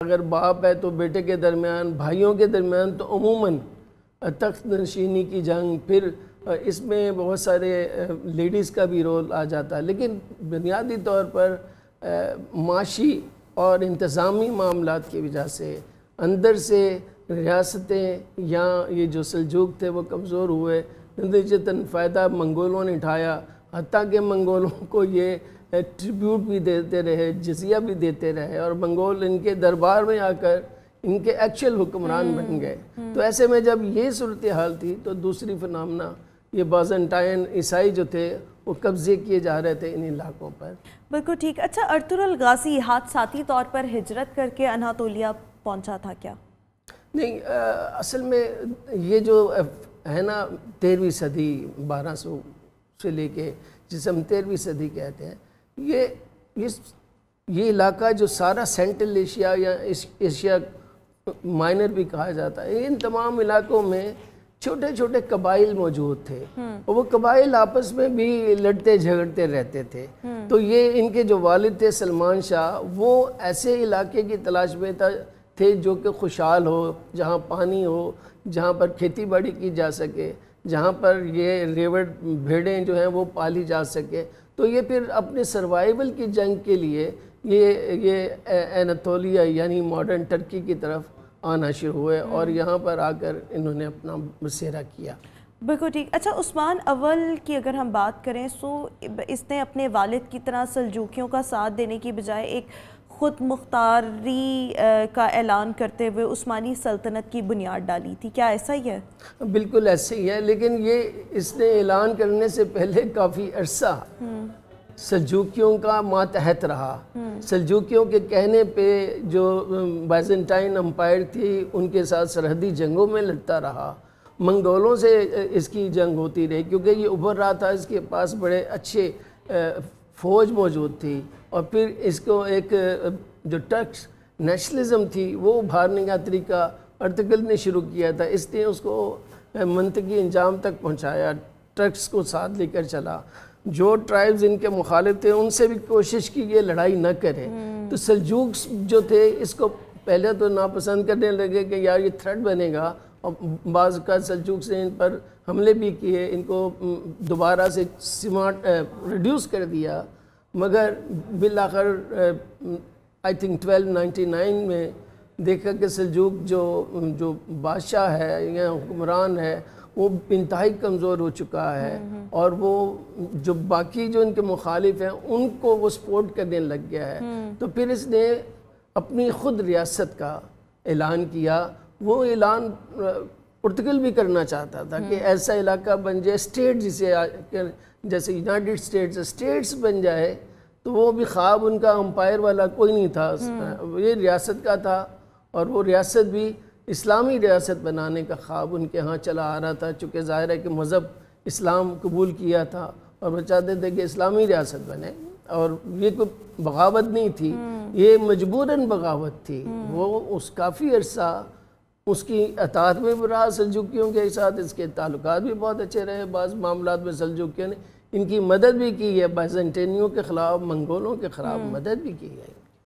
اگر باپ ہے تو بیٹے کے درمیان، بھائیوں کے درمیان تو عموماً تخت نشینی کی جنگ، پھر اس میں بہت سارے لیڈیز کا بھی رول آ جاتا ہے، لیکن بنیادی طور پر معاشی اور انتظامی معاملات کی وجہ سے اندر سے ریاستیں یا یہ جو سلجوق تھے وہ کمزور ہوئے، نتیجتاً فائدہ منگولوں نے اٹھایا، حتیٰ کہ منگولوں کو یہ ٹریبیوٹ بھی دیتے رہے، جزیہ بھی دیتے رہے، اور منگول ان کے دربار میں آ کر ان کے ایکچول حکمران بن گئے۔ تو ایسے میں جب یہ صورتحال تھی تو دوسری فنامنا یہ بازنٹائن عیسائی جو تھے وہ قبضے کیے جا رہے تھے ان علاقوں پر۔ بالکل ٹھیک۔ اچھا، ارطغرل غازی حادثاتی طور پر ہجرت کر کے اناطولیہ پہنچا تھا کیا؟ نہیں، اصل میں یہ جو ہے نا 13ویں صدی 1200 سے لے کے جسے ہم 13ویں صدی کہتے ہیں، یہ علاقہ جو سارا سینٹرل ایشیا یا ایشیا مائنر بھی کہا جاتا ہے، ان تمام علاقوں میں چھوٹے چھوٹے قبائل موجود تھے، اور وہ قبائل آپس میں بھی لڑتے جھگڑتے رہتے تھے۔ تو یہ ان کے جو والد تھے سلمان شاہ، وہ ایسے علاقے کی تلاش میں تھے جو کہ خوشحال ہو، جہاں پانی ہو، جہاں پر کھیتی باڑی کی جا سکے، جہاں پر یہ ریوڑ بھیڑیں جو ہیں وہ پالی جا سکے۔ تو یہ پھر اپنے سروائیول کی جنگ کے لیے یہ اناطولیہ یعنی ماڈرن ٹرکی کی طرف آنا شروع ہوئے، اور یہاں پر آ کر انہوں نے اپنا بسیرا کیا۔ بالکل ٹھیک۔ اچھا، عثمان اول کی اگر ہم بات کریں تو اس نے اپنے والد کی طرح سلجوکیوں کا ساتھ دینے کی بجائے ایک خود مختاری کا اعلان کرتے ہوئے عثمانی سلطنت کی بنیاد ڈالی تھی، کیا ایسا ہی ہے؟ بالکل ایسا ہی ہے، لیکن اس نے اعلان کرنے سے پہلے کافی عرصہ سلجوکیوں کا ماتحت رہا۔ سلجوکیوں کے کہنے پہ جو بائزنٹائن امپائر تھی ان کے ساتھ سرحدی جنگوں میں لڑتا رہا، منگولوں سے اس کی جنگ ہوتی رہی، کیونکہ یہ ابھر رہا تھا، اس کے پاس بڑے اچھے فوج موجود تھی، اور پھر اس کو ایک جو ٹرکس نیشنلزم تھی وہ ابھارنے کا طریقہ ارطغرل نے شروع کیا تھا، اس نے اس کو منطقی انجام تک پہنچایا، ٹرکس کو ساتھ لے کر چلا۔ جو ٹرائبز ان کے مخالف تھے ان سے بھی کوشش کی یہ لڑائی نہ کرے، تو سلجوک جو تھے اس کو پہلے تو ناپسند کرنے لگے کہ یار یہ تھریٹ بنے گا، اور بعض کا سلجوک سے ان پر حملے بھی کیے، ان کو دوبارہ سے ریڈیوس کر دیا، مگر بالآخر آئی تھنک 1299 میں دیکھا کہ سلجوک جو بادشاہ ہے یا حکمران ہے وہ انتہائی کمزور ہو چکا ہے، اور وہ جو باقی جو ان کے مخالف ہیں ان کو وہ سپورٹ کرنے لگ گیا ہے۔ تو پھر اس نے اپنی خود ریاست کا اعلان کیا۔ وہ اعلان ارطغرل بھی کرنا چاہتا تھا کہ ایسا علاقہ بن جائے، اسٹیٹ جیسے یونائٹڈ اسٹیٹس بن جائے، تو وہ بھی خواب ان کا امپائر والا کوئی نہیں تھا، یہ ریاست کا تھا، اور وہ ریاست بھی اسلامی ریاست بنانے کا خواب ان کے ہاں چلا آ رہا تھا، چونکہ ظاہر ہے کہ مذہب اسلام قبول کیا تھا اور وہ چاہتے تھے کہ اسلامی ریاست بنے، اور یہ کوئی بغاوت نہیں تھی، یہ مجبوراً بغاوت تھی۔ وہ کافی عرصہ اس کی اطاعت میں رہا سلجوکیوں کے ساتھ، اس کے تعلقات بھی بہت اچھے رہے، بعض معاملات میں سلجوکیوں نے ان کی مدد بھی کی ہے، بائزنٹینیوں کے خلاف، منگولوں کے خلاف مدد بھی کی ہے۔